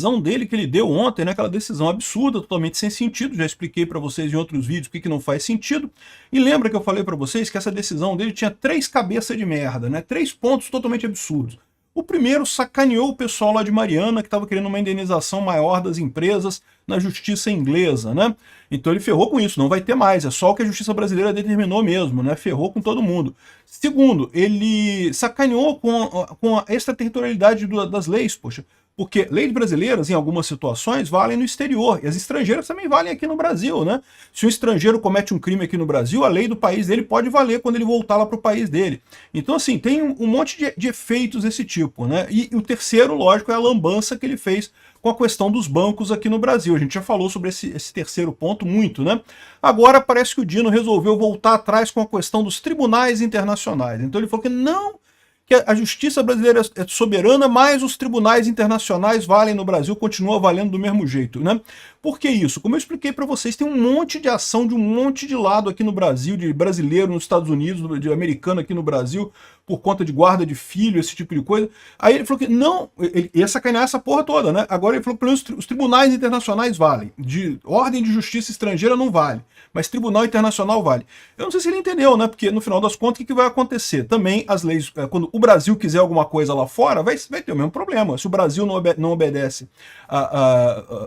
decisão dele que ele deu ontem, né, aquela decisão absurda, totalmente sem sentido, já expliquei para vocês em outros vídeos que não faz sentido, e lembra que eu falei para vocês que essa decisão dele tinha 3 cabeças de merda, né, 3 pontos totalmente absurdos. O primeiro, sacaneou o pessoal lá de Mariana, que estava querendo uma indenização maior das empresas na justiça inglesa, né? Então ele ferrou com isso, não vai ter mais, é só o que a justiça brasileira determinou mesmo, né? Ferrou com todo mundo. Segundo, ele sacaneou com a extraterritorialidade das leis, poxa. Porque leis brasileiras, em algumas situações, valem no exterior, e as estrangeiras também valem aqui no Brasil, né? Se um estrangeiro comete um crime aqui no Brasil, a lei do país dele pode valer quando ele voltar lá para o país dele. Então, assim, tem um monte de efeitos desse tipo, né? E o terceiro, lógico, é a lambança que ele fez com a questão dos bancos aqui no Brasil. A gente já falou sobre esse terceiro ponto muito, né? Agora parece que o Dino resolveu voltar atrás com a questão dos tribunais internacionais. Então ele falou que não, que a justiça brasileira é soberana, mas os tribunais internacionais valem no Brasil, continuam valendo do mesmo jeito, né? Por que isso? Como eu expliquei para vocês, tem um monte de ação de um monte de lado aqui no Brasil, de brasileiro nos Estados Unidos, de americano aqui no Brasil, por conta de guarda de filho, esse tipo de coisa. Aí ele falou que não, ele ia sacanear essa porra toda, né? Agora ele falou que pelo menos os tribunais internacionais valem. De ordem de justiça estrangeira não vale, mas tribunal internacional vale. Eu não sei se ele entendeu, né? Porque no final das contas, o que vai acontecer? Também as leis, quando o Brasil quiser alguma coisa lá fora, vai ter o mesmo problema. Se o Brasil não obedece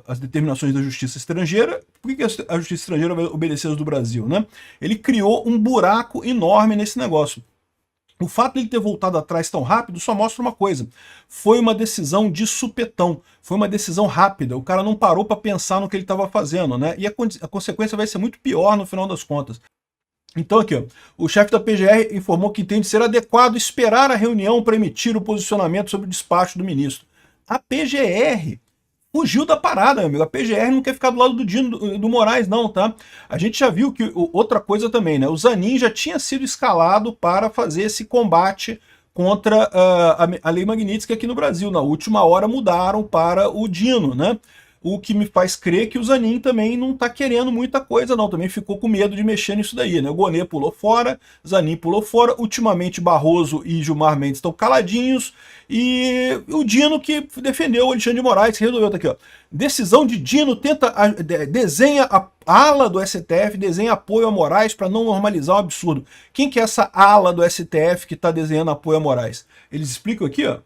às determinações da justiça estrangeira, por que a justiça estrangeira vai obedecer às do Brasil, né? Ele criou um buraco enorme nesse negócio. O fato de ele ter voltado atrás tão rápido só mostra uma coisa. Foi uma decisão de supetão. Foi uma decisão rápida. O cara não parou para pensar no que ele estava fazendo, né? E a consequência vai ser muito pior no final das contas. Então aqui, ó, o chefe da PGR informou que entende ser adequado esperar a reunião para emitir o posicionamento sobre o despacho do ministro. A PGR fugiu da parada, meu amigo. A PGR não quer ficar do lado do Dino do Moraes, não, tá? A gente já viu que outra coisa também, né? O Zanin já tinha sido escalado para fazer esse combate contra a Lei Magnitsky aqui no Brasil. Na última hora mudaram para o Dino, né? O que me faz crer que o Zanin também não está querendo muita coisa, não. Também ficou com medo de mexer nisso daí, né? O Gonê pulou fora, Zanin pulou fora. Ultimamente, Barroso e Gilmar Mendes estão caladinhos. E o Dino que defendeu o Alexandre de Moraes, que resolveu, tá aqui, ó. Decisão de Dino desenha a ala do STF, desenha apoio a Moraes para não normalizar o absurdo. Quem que é essa ala do STF que está desenhando apoio a Moraes? Eles explicam aqui, ó.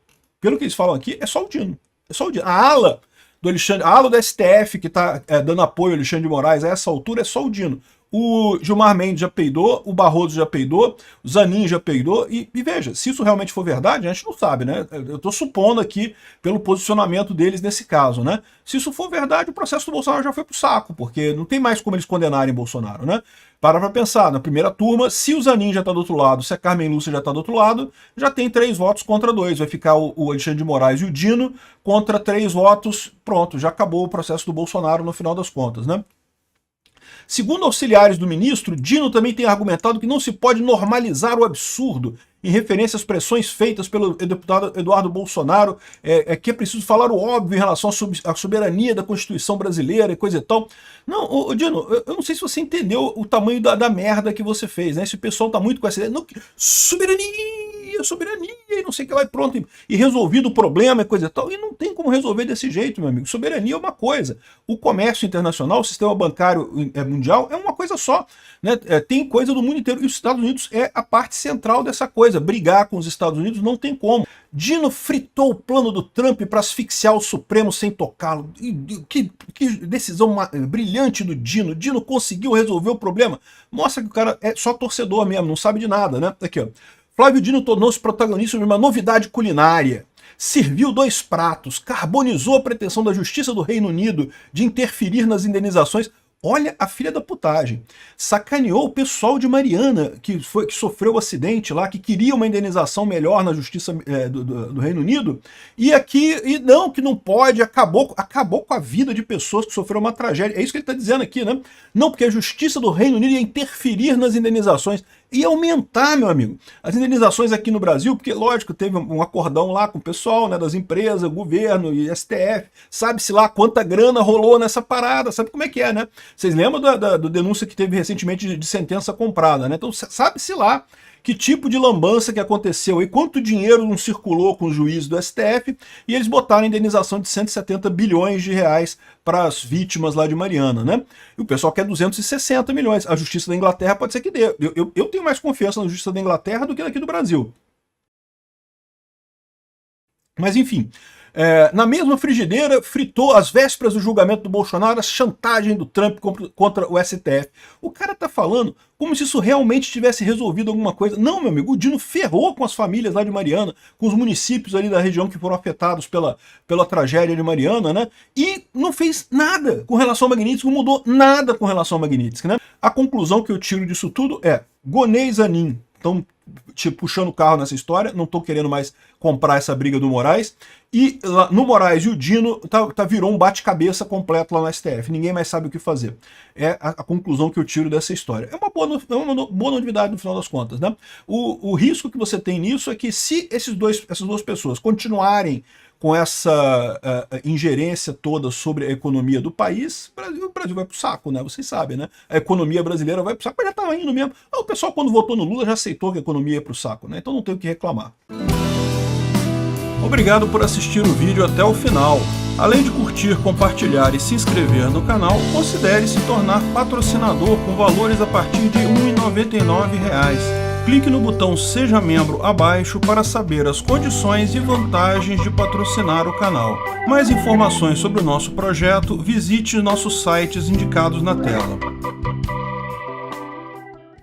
Pelo que eles falam aqui, é só o Dino. É só o Dino. A ala do Alexandre, a ala do STF que está dando apoio ao Alexandre de Moraes a essa altura é só o Dino. O Gilmar Mendes já peidou, o Barroso já peidou, o Zanin já peidou, e veja, se isso realmente for verdade, a gente não sabe, né? Eu estou supondo aqui pelo posicionamento deles nesse caso, né? Se isso for verdade, o processo do Bolsonaro já foi pro saco, porque não tem mais como eles condenarem Bolsonaro, né? Para pensar, na primeira turma, se o Zanin já está do outro lado, se a Carmen Lúcia já está do outro lado, já tem 3 votos contra 2. Vai ficar o Alexandre de Moraes e o Dino contra 3 votos, pronto, já acabou o processo do Bolsonaro no final das contas, né? Segundo auxiliares do ministro, Dino também tem argumentado que não se pode normalizar o absurdo em referência às pressões feitas pelo deputado Eduardo Bolsonaro, que é preciso falar o óbvio em relação à soberania da Constituição brasileira e coisa e tal. Não, Dino, eu não sei se você entendeu o tamanho da merda que você fez, né? Esse pessoal tá muito com essa ideia, não, soberania, e não sei o que lá, e pronto, e resolvido o problema e coisa e tal, e não tem como resolver desse jeito, meu amigo. Soberania é uma coisa, o comércio internacional, o sistema bancário mundial é uma coisa só, né? Tem coisa do mundo inteiro, e os Estados Unidos é a parte central dessa coisa. Brigar com os Estados Unidos não tem como. Dino fritou o plano do Trump para asfixiar o Supremo sem tocá-lo. Que decisão brilhante do Dino. Dino conseguiu resolver o problema. Mostra que o cara é só torcedor mesmo, não sabe de nada, né? Aqui, ó. Flávio Dino tornou-se protagonista de uma novidade culinária. Serviu 2 pratos, carbonizou a pretensão da Justiça do Reino Unido de interferir nas indenizações. Olha a filha da putagem. Sacaneou o pessoal de Mariana, que sofreu o acidente lá, que queria uma indenização melhor na Justiça do Reino Unido, e que não pode, acabou com a vida de pessoas que sofreram uma tragédia. É isso que ele está dizendo aqui, né? Não, porque a Justiça do Reino Unido ia interferir nas indenizações. E aumentar, meu amigo, as indenizações aqui no Brasil, porque, lógico, teve um acordão lá com o pessoal, né, das empresas, governo e STF, sabe-se lá quanta grana rolou nessa parada, sabe como é que é, né? Vocês lembram da denúncia que teve recentemente de sentença comprada, né? Então, sabe-se lá que tipo de lambança que aconteceu e quanto dinheiro não circulou com os juízes do STF, e eles botaram a indenização de 170 bilhões de reais para as vítimas lá de Mariana, né? E o pessoal quer 260 milhões. A Justiça da Inglaterra pode ser que dê. Eu tenho mais confiança na Justiça da Inglaterra do que daqui do Brasil. Mas enfim, na mesma frigideira, fritou às vésperas do julgamento do Bolsonaro a chantagem do Trump contra o STF. O cara tá falando como se isso realmente tivesse resolvido alguma coisa. Não, meu amigo, o Dino ferrou com as famílias lá de Mariana, com os municípios ali da região que foram afetados pela tragédia de Mariana, né? E não fez nada com relação ao Magnitsky, não mudou nada com relação ao Magnitsky, né? A conclusão que eu tiro disso tudo é: Gonê e Zanin estão puxando o carro nessa história, não estou querendo mais comprar essa briga do Moraes, e no Moraes e o Dino virou um bate-cabeça completo lá no STF, ninguém mais sabe o que fazer. É a conclusão que eu tiro dessa história. É uma boa novidade no final das contas, né? O risco que você tem nisso é que se essas duas pessoas continuarem com essa ingerência toda sobre a economia do país, o Brasil vai pro saco, né? Vocês sabem, né? A economia brasileira vai pro saco, mas já estava indo mesmo. O pessoal, quando votou no Lula, já aceitou que a economia ia pro saco, né? Então não tem o que reclamar. Obrigado por assistir o vídeo até o final. Além de curtir, compartilhar e se inscrever no canal, considere se tornar patrocinador com valores a partir de R$ 1,99. Clique no botão Seja Membro abaixo para saber as condições e vantagens de patrocinar o canal. Mais informações sobre o nosso projeto, visite nossos sites indicados na tela.